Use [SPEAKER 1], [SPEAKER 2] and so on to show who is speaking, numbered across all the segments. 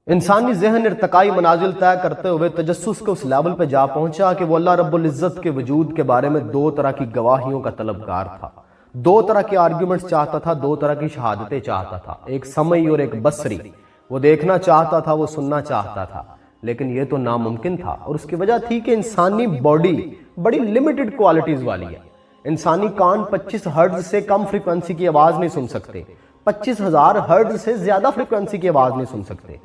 [SPEAKER 1] انسانی ذہن ارتقائی منازل طے کرتے ہوئے تجسس کے اس لیول پہ جا پہنچا کہ وہ اللہ رب العزت کے وجود کے بارے میں دو طرح کی گواہیوں کا طلبگار تھا، دو طرح کے آرگیومنٹس چاہتا تھا، دو طرح کی شہادتیں چاہتا تھا، ایک سمعی اور ایک بصری۔ وہ دیکھنا چاہتا تھا، وہ سننا چاہتا تھا، لیکن یہ تو ناممکن تھا، اور اس کی وجہ تھی کہ انسانی باڈی بڑی لمیٹڈ کوالٹیز والی ہے۔ انسانی کان 25 ہرٹز سے کم فریکوینسی کی آواز نہیں سن سکتے، 25,000 ہرٹز سے زیادہ فریکوینسی کی آواز نہیں سن سکتے۔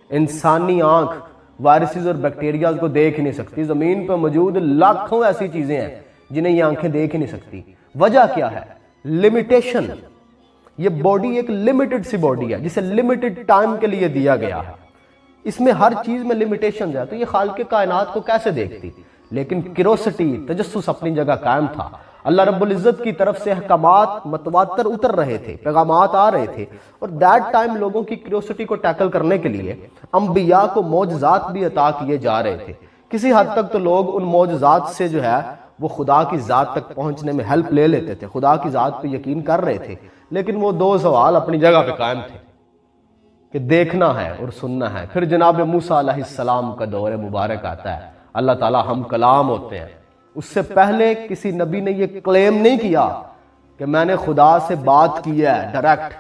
[SPEAKER 1] انسانی آنکھ وائرسز اور بیکٹیریاز کو دیکھ نہیں سکتی۔ زمین پہ موجود لاکھوں ایسی چیزیں ہیں جنہیں یہ آنکھیں دیکھ نہیں سکتی۔ وجہ کیا ہے؟ لمیٹیشن۔ یہ باڈی ایک لمیٹڈ سی باڈی ہے جسے لمیٹڈ ٹائم کے لیے دیا گیا ہے، اس میں ہر چیز میں لمیٹیشن ہے، تو یہ خالق کائنات کو کیسے دیکھتی؟ لیکن کیوریوسٹی، تجسس اپنی جگہ قائم تھا۔ اللہ رب العزت کی طرف سے احکامات متواتر اتر رہے تھے، پیغامات آ رہے تھے، اور دیٹ ٹائم لوگوں کی کیوریوسٹی کو ٹیکل کرنے کے لیے انبیاء کو معجزات بھی عطا کیے جا رہے تھے۔ کسی حد تک تو لوگ ان معجزات سے جو ہے وہ خدا کی ذات تک پہنچنے میں ہیلپ لے لیتے تھے، خدا کی ذات پہ یقین کر رہے تھے، لیکن وہ دو سوال اپنی جگہ پہ قائم تھے کہ دیکھنا ہے اور سننا ہے۔ پھر جناب موسیٰ علیہ السلام کا دور مبارک آتا ہے، اللہ تعالیٰ ہم کلام ہوتے ہیں۔ اس سے پہلے کسی نبی نے یہ کلیم نہیں کیا کہ میں نے خدا سے بات کی ہے ڈائریکٹ،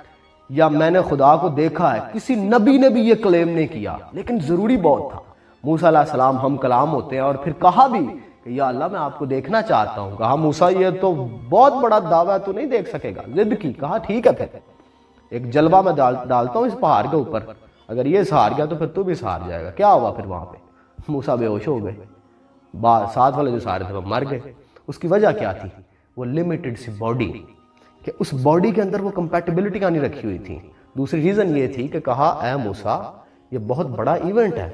[SPEAKER 1] یا میں نے خدا کو دیکھا ہے، کسی نبی نے بھی یہ کلیم نہیں کیا، لیکن ضروری بہت تھا۔ موسیٰ علیہ السلام ہم کلام ہوتے ہیں، اور پھر کہا بھی کہ یا اللہ میں آپ کو دیکھنا چاہتا ہوں۔ کہا موسیٰ یہ تو بہت بڑا دعویٰ ہے، تو نہیں دیکھ سکے گا، ضد کی۔ کہا ٹھیک ہے، پھر ایک جلوہ میں ڈالتا ہوں اس پہاڑ کے اوپر، اگر یہ سہار گیا تو پھر تو بھی سہار جائے گا۔ کیا ہوا پھر وہاں پہ؟ موسیٰ بے ہوش ہو گئے، ساتھ والے جو سارے تھے وہ مر گئے۔ اس کی وجہ کیا تھی؟ وہ لمیٹڈ سی باڈی، کہ اس باڈی کے اندر وہ کمپیٹیبلٹی کا نہیں رکھی ہوئی تھی۔ دوسری ریزن یہ تھی کہ کہا اے موسیٰ یہ بہت بڑا ایونٹ ہے،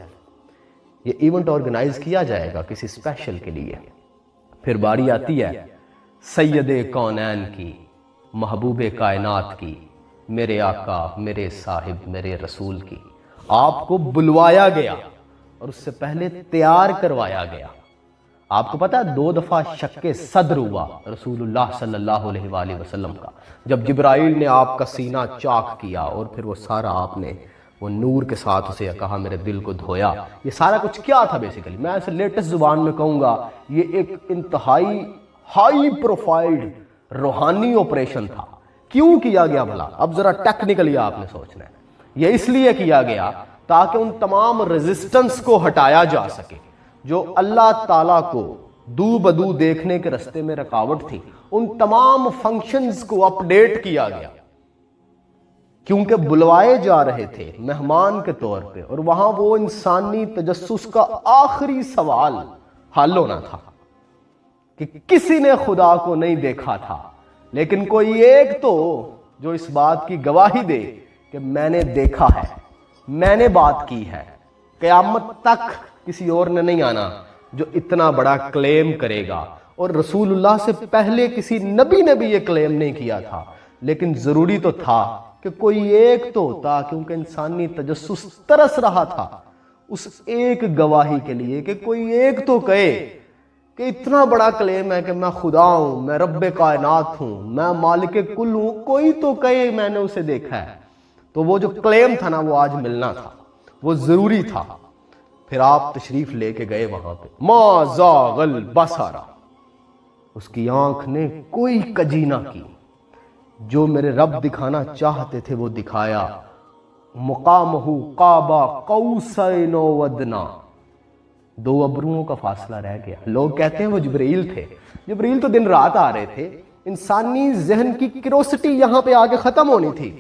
[SPEAKER 1] یہ ایونٹ آرگنائز کیا جائے گا کسی اسپیشل کے لیے۔ پھر باری آتی ہے سید کونین کی، محبوب کائنات کی، میرے آقا، میرے صاحب، میرے رسول کی۔ آپ کو بلوایا گیا اور اس سے پہلے تیار کروایا گیا۔ آپ کو پتا ہے 2 دفعہ شق صدر ہوا رسول اللہ صلی اللہ علیہ وآلہ وسلم کا، جب جبرائیل نے آپ کا سینہ چاک کیا، اور پھر وہ سارا آپ نے وہ نور کے ساتھ اسے کہا میرے دل کو دھویا۔ یہ سارا کچھ کیا تھا بیسیکلی؟ میں اسے لیٹسٹ زبان میں کہوں گا، یہ ایک انتہائی ہائی پروفائلڈ روحانی آپریشن تھا۔ کیوں کیا گیا بھلا؟ اب ذرا ٹیکنیکلی آپ نے سوچنا ہے۔ یہ اس لیے کیا گیا تاکہ ان تمام ریزسٹنس کو ہٹایا جا سکے جو اللہ تعالیٰ کو دو بدو دیکھنے کے رستے میں رکاوٹ تھی۔ ان تمام فنکشنز کو اپڈیٹ کیا گیا، کیونکہ بلوائے جا رہے تھے مہمان کے طور پہ، اور وہاں وہ انسانی تجسس کا آخری سوال حل ہونا تھا کہ کسی نے خدا کو نہیں دیکھا تھا، لیکن کوئی ایک تو جو اس بات کی گواہی دے کہ میں نے دیکھا ہے، میں نے بات کی ہے۔ قیامت تک کسی اور نے نہیں آنا جو اتنا بڑا کلیم کرے گا، اور رسول اللہ سے پہلے کسی نبی نے بھی یہ کلیم نہیں کیا تھا، لیکن ضروری تو تھا کہ کوئی ایک تو ہوتا، کیونکہ انسانی تجسس ترس رہا تھا اس ایک گواہی کے لیے کہ کوئی ایک تو کہے کہ اتنا بڑا کلیم ہے کہ میں خدا ہوں، میں رب کائنات ہوں، میں مالک کل ہوں، کوئی تو کہے میں نے اسے دیکھا ہے۔ تو وہ جو کلیم تھا نا وہ آج ملنا تھا، وہ ضروری تھا۔ پھر آپ تشریف لے کے گئے وہاں پہ، ما زاغ البصر، اس کی آنکھ نے کوئی کجی نہ کی، جو میرے رب دکھانا چاہتے تھے وہ دکھایا۔ مقامہ قاب قوسین وادنی، 2 ابروؤں کا فاصلہ رہ گیا۔ لوگ کہتے ہیں وہ جبرائیل تھے، جبرائیل تو دن رات آ رہے تھے۔ انسانی ذہن کی کیوریوسٹی یہاں پہ آگے ختم ہونی تھی۔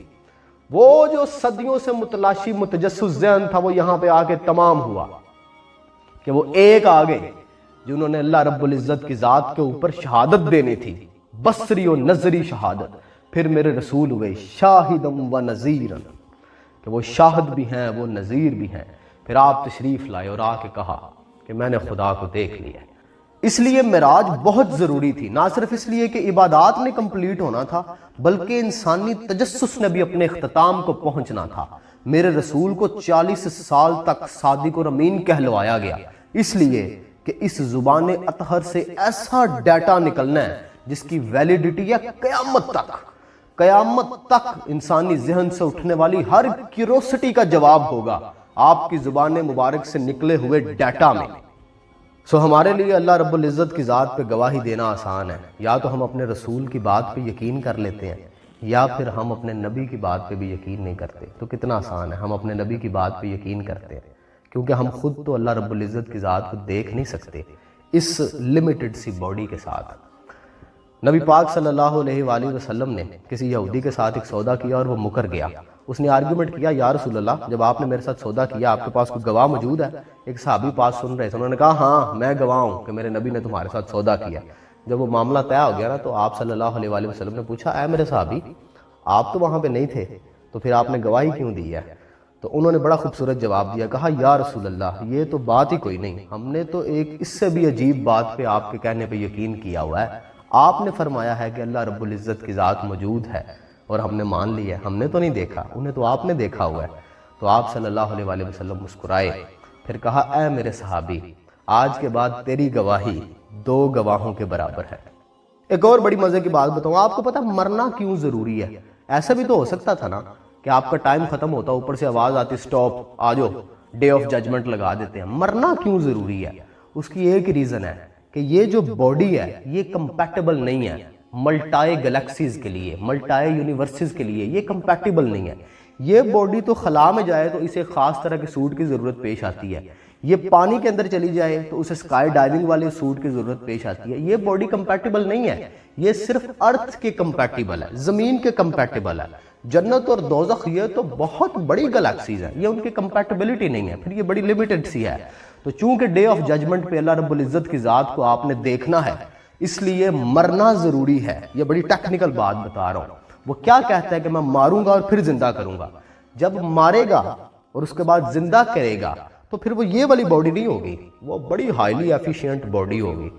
[SPEAKER 1] وہ جو صدیوں سے متلاشی متجسس ذہن تھا وہ یہاں پہ آگے تمام ہوا، کہ وہ ایک آگے جنہوں نے اللہ رب العزت کی ذات کے اوپر شہادت دینی تھی، بصری و نظری شہادت۔ پھر میرے رسول ہوئے شاہدم و نذیرا، کہ وہ شاہد بھی ہیں، وہ نذیر بھی ہیں۔ پھر آپ تشریف لائے اور آ کے کہا کہ میں نے خدا کو دیکھ لیا۔ اس لیے معراج بہت ضروری تھی، نہ صرف اس لیے کہ عبادات نے کمپلیٹ ہونا تھا، بلکہ انسانی تجسس نے بھی اپنے اختتام کو پہنچنا تھا۔ میرے رسول کو 40 سال تک صادق اور امین کہلوایا گیا، اس لیے کہ اس زبان اطہر سے ایسا ڈیٹا نکلنا ہے جس کی ویلیڈیٹی ہے قیامت تک۔ قیامت تک انسانی ذہن سے اٹھنے والی ہر کیوریوسٹی کا جواب ہوگا آپ کی زبان مبارک سے نکلے ہوئے ڈیٹا میں۔ سو ہمارے لیے اللہ رب العزت کی ذات پہ گواہی دینا آسان ہے، یا تو ہم اپنے رسول کی بات پہ یقین کر لیتے ہیں یا پھر ہم اپنے نبی کی بات پہ بھی یقین نہیں کرتے۔ تو کتنا آسان ہے، ہم اپنے نبی کی بات پہ یقین کرتے ہیں، کیونکہ ہم خود تو اللہ رب العزت کی ذات کو دیکھ نہیں سکتے اس لمیٹڈ سی باڈی کے ساتھ۔ نبی پاک صلی اللہ علیہ وآلہ وسلم نے کسی یہودی کے ساتھ ایک سودا کیا اور وہ مکر گیا۔ اس نے آرگیومنٹ کیا، یا رسول اللہ جب آپ نے میرے ساتھ سودا کیا آپ کے پاس کوئی گواہ موجود ہے؟ ایک صحابی پاس سن رہے تھے، انہوں نے کہا ہاں میں گواہ ہوں کہ میرے نبی نے تمہارے ساتھ سودا کیا۔ جب وہ معاملہ طے ہو گیا نا تو آپ صلی اللہ علیہ وآلہ وسلم نے پوچھا، اے میرے صحابی آپ تو وہاں پہ نہیں تھے تو پھر آپ نے گواہی کیوں دی ہے؟ تو انہوں نے بڑا خوبصورت جواب دیا، کہا یا رسول اللہ یہ تو بات ہی کوئی نہیں، ہم نے تو ایک اس سے بھی عجیب بات پہ آپ کے کہنے پہ یقین کیا ہوا ہے۔ آپ نے فرمایا ہے کہ اللہ رب العزت کی ذات موجود ہے اور ہم نے مان لی ہے، ہم نے تو نہیں دیکھا، انہیں تو آپ نے دیکھا ہوا ہے۔ تو آپ صلی اللہ علیہ وآلہ وسلم مسکرائے، پھر کہا اے میرے صحابی آج کے بعد تیری گواہی 2 گواہوں کے برابر ہے۔ ایک اور بڑی مزے کی بات بتاؤں، آپ کو پتہ مرنا کیوں ضروری ہے؟ ایسا بھی تو ہو سکتا تھا نا کہ آپ کا ٹائم ختم ہوتا، اوپر سے آواز آتی سٹاپ آ جاؤ ڈے آف ججمنٹ لگا دیتے ہیں۔ مرنا کیوں ضروری ہے؟ اس کی ایک ریزن ہے کہ یہ جو باڈی ہے یہ کمپیٹیبل نہیں ہے ملٹائی گلیکسیز کے لیے، ملٹائی یونیورسز کے لیے، یہ کمپیٹیبل نہیں ہے۔ یہ باڈی تو خلا میں جائے تو اسے خاص طرح کے سوٹ کی ضرورت پیش آتی ہے، یہ پانی کے اندر چلی جائے تو اسے اسکائی ڈائیونگ والے سوٹ کی ضرورت پیش آتی ہے۔ یہ باڈی کمپیٹیبل نہیں ہے، یہ صرف ارتھ کے کمپیٹیبل ہے، زمین کے کمپیٹیبل ہے۔ جنت اور دوزخ یہ تو بہت بڑی گلیکسیز ہیں، یہ ان کی کمپیٹیبلٹی نہیں ہے، پھر یہ بڑی لیمیٹڈ سی ہے۔ تو چونکہ ڈے آف ججمنٹ پہ اللہ رب العزت کی ذات کو آپ نے دیکھنا ہے اس لیے مرنا ضروری ہے۔ یہ بڑی ٹیکنیکل بات بتا رہا ہوں۔ وہ کیا کہتا ہے کہ میں ماروں گا اور پھر زندہ کروں گا؟ جب مارے گا اور اس کے بعد زندہ کرے گا تو پھر وہ یہ والی باڈی نہیں ہوگی، وہ بڑی ہائیلی ایفیشینٹ باڈی ہوگی،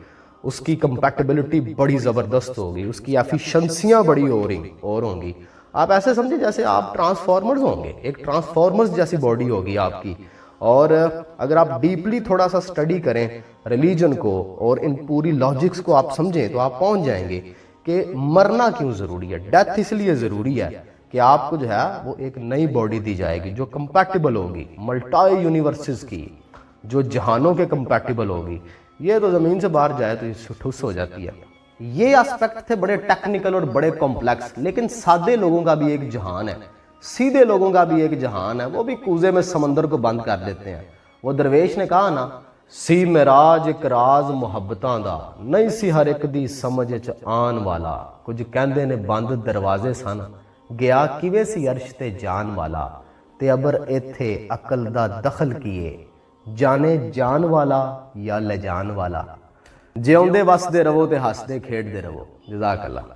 [SPEAKER 1] اس کی کمپیٹیبلٹی بڑی زبردست ہوگی، اس کی ایفیشنسیاں بڑی اور ہوں گی۔ آپ ایسے سمجھیں جیسے آپ ٹرانسفارمرز ہوں گے، ایک ٹرانسفارمرز جیسی باڈی ہوگی آپ کی۔ اور اگر آپ ڈیپلی تھوڑا سا سٹڈی کریں ریلیجن کو اور ان پوری لاجکس کو آپ سمجھیں تو آپ پہنچ جائیں گے کہ مرنا کیوں ضروری ہے۔ ڈیتھ اس لیے ضروری ہے کہ آپ کو جو ہے وہ ایک نئی باڈی دی جائے گی جو کمپیٹیبل ہوگی ملٹائی یونیورسز کی، جو جہانوں کے کمپیٹیبل ہوگی۔ یہ تو زمین سے باہر جائے تو یہ ٹھس ہو جاتی ہے۔ یہ اسپیکٹ تھے بڑے ٹیکنیکل اور بڑے کمپلیکس، لیکن سادے لوگوں کا بھی ایک جہان ہے، سیدھے لوگوں کا بھی ایک جہان ہے، وہ بھی کوزے میں سمندر کو بند کر دیتے ہیں۔ وہ درویش نے کہا نا، سی معراج ایک راز محبتاں دا، نہیں سی ہر ایک دی سمجھ چ آن والا، کچھ کہندے نے بند دروازے سن، گیا کیویں سی عرش تے جان والا، تے ابر ایتھے عقل دا دخل کیے، جانے جان والا یا لے جان والا، جیوندے وسدے رہو تے ہسدے کھیڈدے رہو۔ جزاک اللہ۔